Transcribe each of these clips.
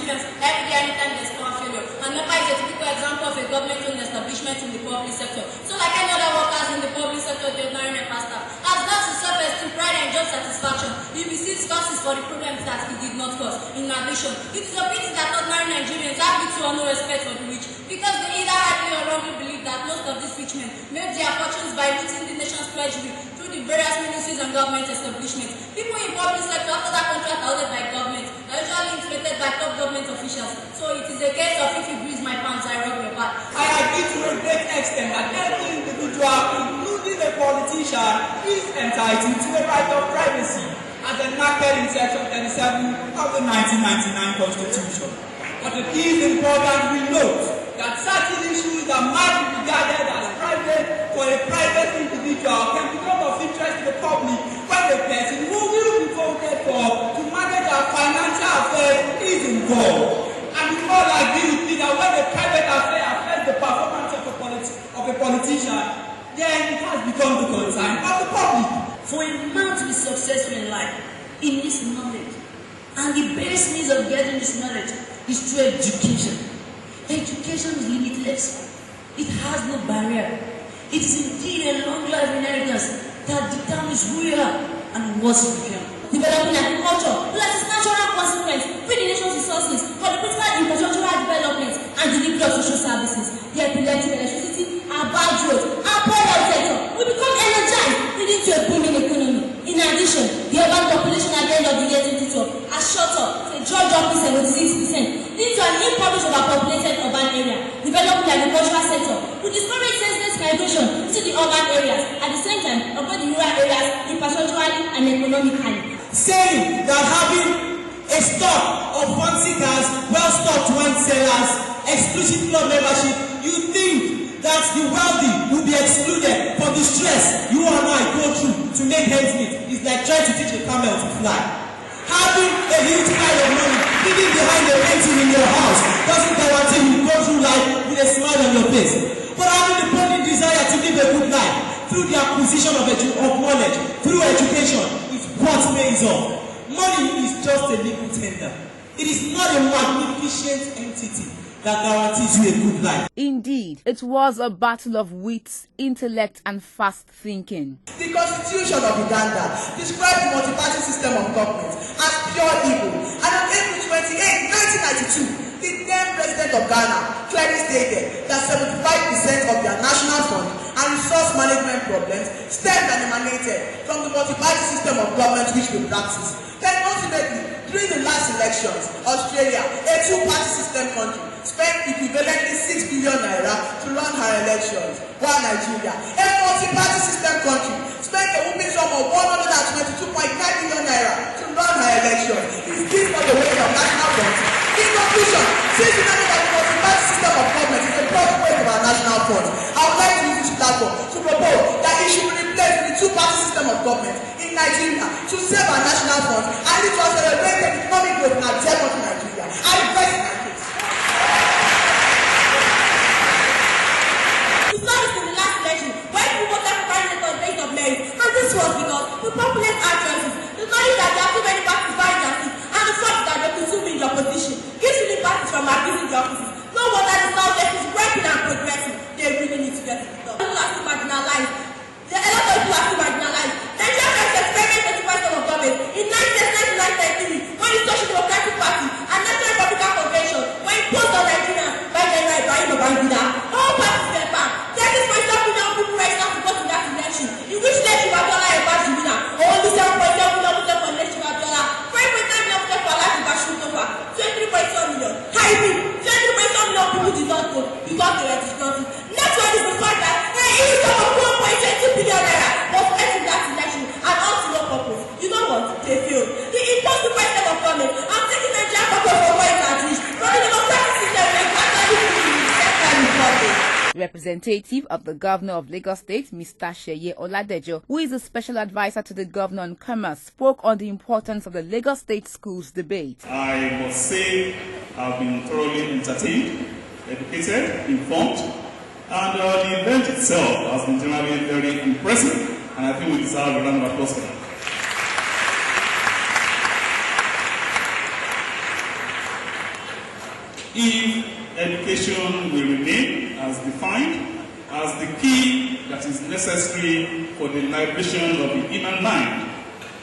Nigerians every day anytime there's no failure. And NEPA is a typical example of a government-owned establishment in the public sector. So like any other workers in the public sector, the ordinary NEPA staff, as that's his self-esteem, pride and job satisfaction, he receives causes for the problems that he did not cause. In addition, it is a pity that ordinary Nigerians have little or no respect for the rich, because they either rightly or wrongly believe that most of these rich men made their fortunes by looting the nation's treasury through the various ministries and government establishments. People in public sector after that contract awarded by government are usually inflated by top government officials. So it is a case of if you grease my pants, I rub your back. I agree to a great extent that every individual, including a politician, is entitled to a right of privacy as enacted in Section 37 of the 1999 Constitution. But it is important we note that certain issues that might be regarded as private for a private individual can become of interest to the public when the person who will be voted for to manage our financial affairs is involved. And we all agree with me that when the private affair affects the performance of a politician, then it has become the concern of the public. For a man to be successful in life, he needs knowledge. And the best means of getting this knowledge is through education. Education is limitless. It has no barrier. It is indeed a long life inheritance that determines who you are and what you become. Developing agriculture will as its natural consequence feed the nation's resources for the critical infrastructural development and delivery of social services. The epileptic electricity, our bad roads, our poor health sector will become energized, leading to a booming economy. In addition, the urban population at the end of the year 2012 has shot up to a jaw-dropping 76%, leading to an impoverished overpopulated urban area. Developing the agricultural sector will discourage senseless migration into the urban areas, at the same time avoid the rural areas infrastructurally and economically. Saying that having a stock of fancy cars, well-stocked wine cellars, exclusive club membership, you think that the wealthy will be excluded from the stress you and I go through to make ends meet. It's like trying to teach a camel to fly. Having a huge pile of money hidden behind a painting in your house doesn't guarantee you go through life with a smile on your face. But having the burning desire to live a good life through the acquisition of knowledge, through education, is what pays off. Money is just a legal tender. It is not a magnificent entity that guarantees you a good life. Indeed, it was a battle of wits, intellect, and fast thinking. The Constitution of Uganda described the multi-party system of government as pure evil, and on April 28, 1992, the then president of Ghana clearly stated that 75% of their national fund and resource management problems stemmed and emanated from the multi-party system of government which we practice. Then ultimately, during the last elections, Australia, a two-party system country, spent equivalently 6 billion naira to run her elections, while Nigeria, a multi-party system country, spent a whopping sum of 122.9 billion naira to run her elections. Is this not the waste of national funds? In conclusion, since the knowledge of the multi-party system of government is a broad waste of our national funds, I would like to use this platform to propose that it should be replaced with the two-party system of government in Nigeria to save our national funds and it will accelerate economic growth in our dear country Nigeria. I rest my case. And this was because the populace addresses the knowledge that there are too many parties vying their seats and the fact that they consume in their position keeps ruling parties from abusing their offices. No wonder the Southwest is rapid and progressive. They really need to get to the top. People are still marginalized. A lot of people are still marginalized. Nigeria has experienced 35% of government in 1993 when the Social Democratic Party and National Republican Convention were imposed on Nigeria by General Ibrahim Babangida. All parties were banned. 30% million people registered to vote in that election, in which Lechi Babiola emerged the winner. Only 7.7 million voted for Lechi Babiola, 5.9 million voted for Alhaji Bashir Tofa, 23.7 million. I mean, 23.7 million people did not vote because they were disgruntled. Next one is the fact that a huge sum of 1.20 billion naira was spent in that election and all to no purpose. You know what? They failed. The impossible president of government and taking Nigeria purpose for where it has reached from the democratic system and gradually moving in the central republic. Representative of the Governor of Lagos State, Mr. Seye Oladejo, who is a special advisor to the Governor on Commerce, spoke on the importance of the Lagos State Schools debate. I must say I've been thoroughly entertained, educated, informed, and the event itself has been generally very impressive, and I think we deserve a round of applause for that. if education will remain as defined as the key that is necessary for the liberation of the human mind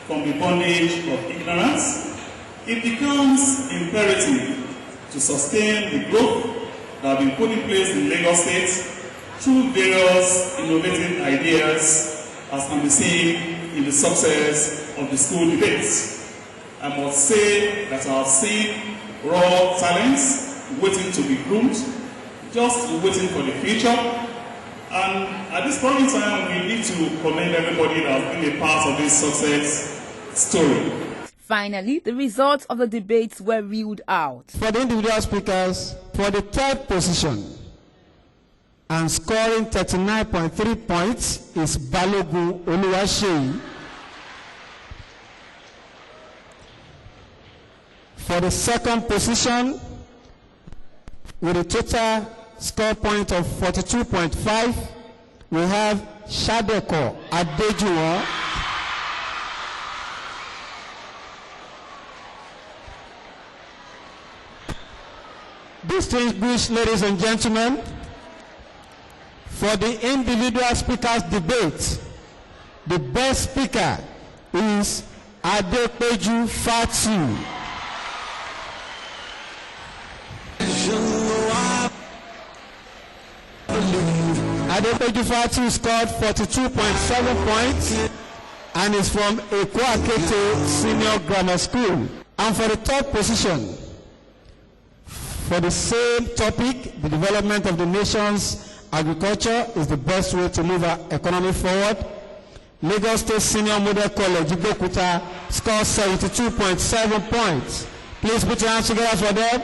from the bondage of ignorance, it becomes imperative to sustain the growth that has been put in place in Lagos State through various innovative ideas, as can be seen in the success of the school debates. I must say that I have seen raw talents waiting to be groomed, just waiting for the future. And at this point in time, we need to commend everybody that has been a part of this success story. Finally, the results of the debates were reeled out. For the individual speakers, for the third position and scoring 39.3 points is Balogun Oluwaseyi. For the second position, with a total score point of 42.5, we have Shadeko Adejuwo. Distinguished ladies and gentlemen, for the individual speakers debate, the best speaker is Adepeju Fatu. Adepeju Fatu scored 42.7 points and is from Ekwa-Akete Senior Grammar School. And for the third position, for the same topic, the development of the nation's agriculture is the best way to move our economy forward. Lagos State Senior Model College, Ibokuta, scored 72.7 points. Please put your hands together for them.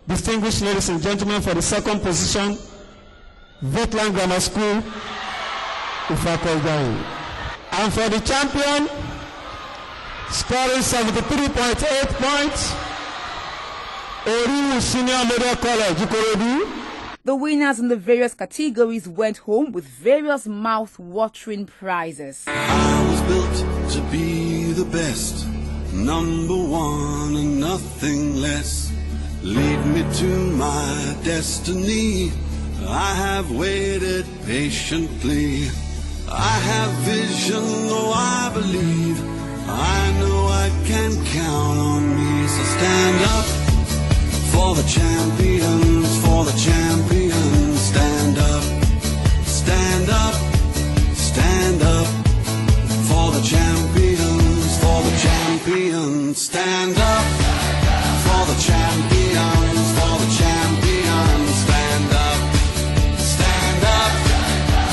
Distinguished ladies and gentlemen, for the second position, Vetland Grammar School, Ifakoigayi. And for the champion, scoring 73.8 points, Oru Senior Model College, Ikorodu. The winners in the various categories went home with various mouth-watering prizes. I was built to be the best, number one and nothing less. Lead me to my destiny. I have waited patiently. I have vision, though I believe. I know I can count on me. So stand up for the champions, for the champions. Stand up, stand up, stand up for the champions, for the champions. Stand up for the champions, for the champions. Stand up, stand up,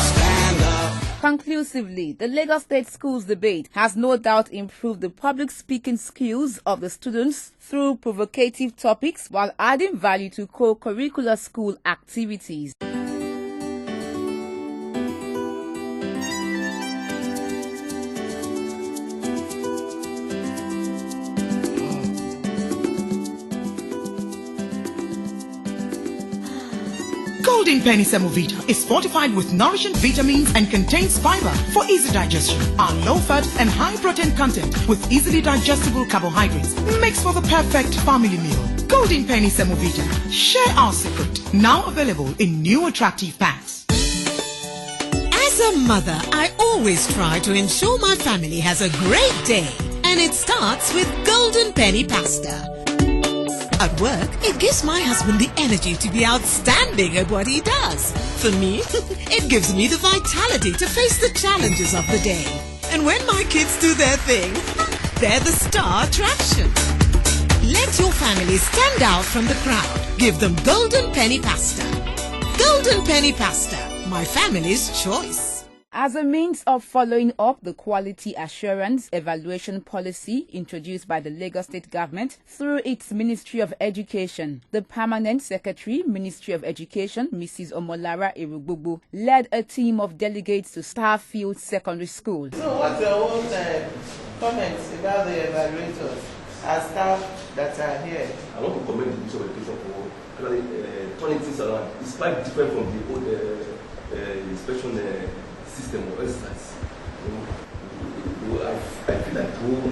stand up. Conclusively, the Lagos State Schools debate has no doubt improved the public speaking skills of the students through provocative topics while adding value to co-curricular school activities. Golden Penny Semovita is fortified with nourishing vitamins and contains fiber for easy digestion. Our low-fat and high-protein content with easily digestible carbohydrates makes for the perfect family meal. Golden Penny Semovita. Share our secret. Now available in new attractive packs. As a mother, I always try to ensure my family has a great day. And it starts with Golden Penny Pasta. At work, it gives my husband the energy to be outstanding at what he does. For me, it gives me the vitality to face the challenges of the day. And when my kids do their thing, they're the star attraction. Let your family stand out from the crowd. Give them Golden Penny Pasta. Golden Penny Pasta, my family's choice. As a means of following up the quality assurance evaluation policy introduced by the Lagos State government through its Ministry of Education, the Permanent Secretary, Ministry of Education, Mrs. Omolara Erugbubu, led a team of delegates to Starfield Secondary School. So what's your own comments about the evaluators as staff that are here? I want to commend the Ministry of Education for turning things around. It's quite different from the old inspection system or exercise. I feel at home,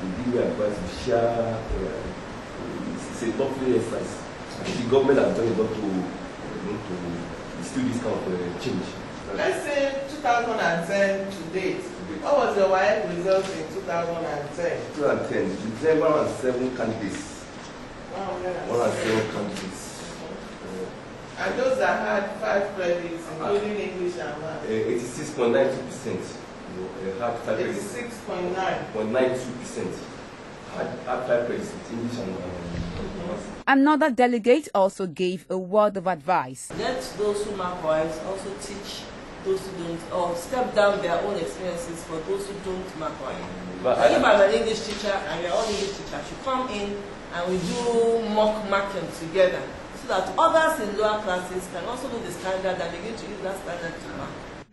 the video advice we share, it's a lovely exercise. the government has done a lot to instill this kind of change. Let's say 2010 to date. What was your WAEC result in 2010? 2010, December 107 candidates. 107 candidates. And those that had 5 credits, including English and math? 86.92%. Had 5 credits. 86.9. 0.92%. Had 5 credits with English and math. Another delegate also gave a word of advice. Let those who mark wise also teach those who don't, or step down their own experiences for those who don't mark wise. If I'm an English teacher and you're all English teacher, should come in and we do mock marking together, so that others in lower classes can also do the standard and begin to use that standard to mark.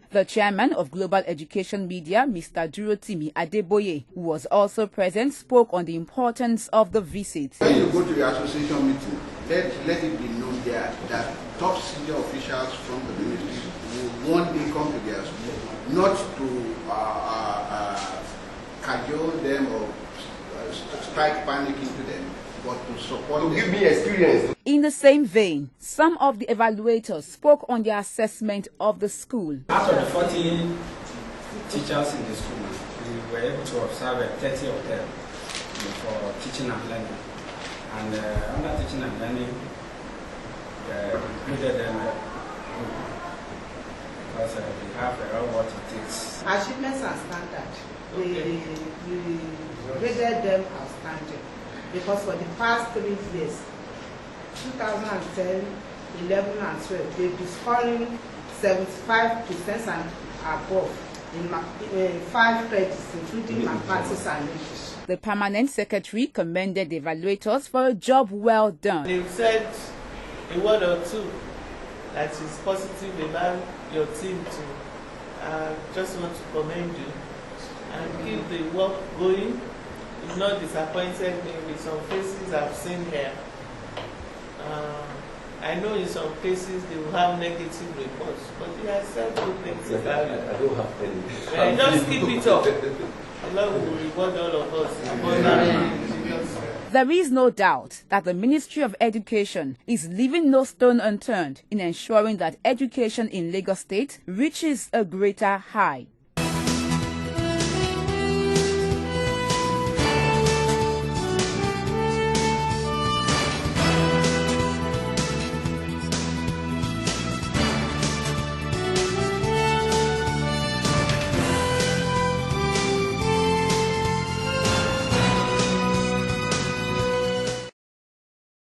The chairman of Global Education Media, Mr. Durotimi Adeboye, who was also present, spoke on the importance of the visit. When you go to the association meeting, let it be known there that top senior officials from the ministry will one day come to their school, not to cajole them or strike panic into them, but to support them. Give me experience. In the same vein, some of the evaluators spoke on their assessment of the school. Out of the 14 teachers in the school, we were able to observe 30 of them for teaching and learning. And under teaching and learning, included them because we have what it takes. Achievements and standards. We graded them outstanding because for the past 3 years, 2010, 11 and 12, they've been scoring 75% and above in 5 credits, including mathematics and English. The permanent secretary commended the evaluators for a job well done. They've said a word or two that is positive about your team too. Just want to commend you and keep the work going. You've not disappointed me with some faces I've seen here. I know in some cases they will have negative reports, but you have said good things about it. I don't have any. Just keep it up. Allah will reward all of us. There is no doubt that the Ministry of Education is leaving no stone unturned in ensuring that education in Lagos State reaches a greater height.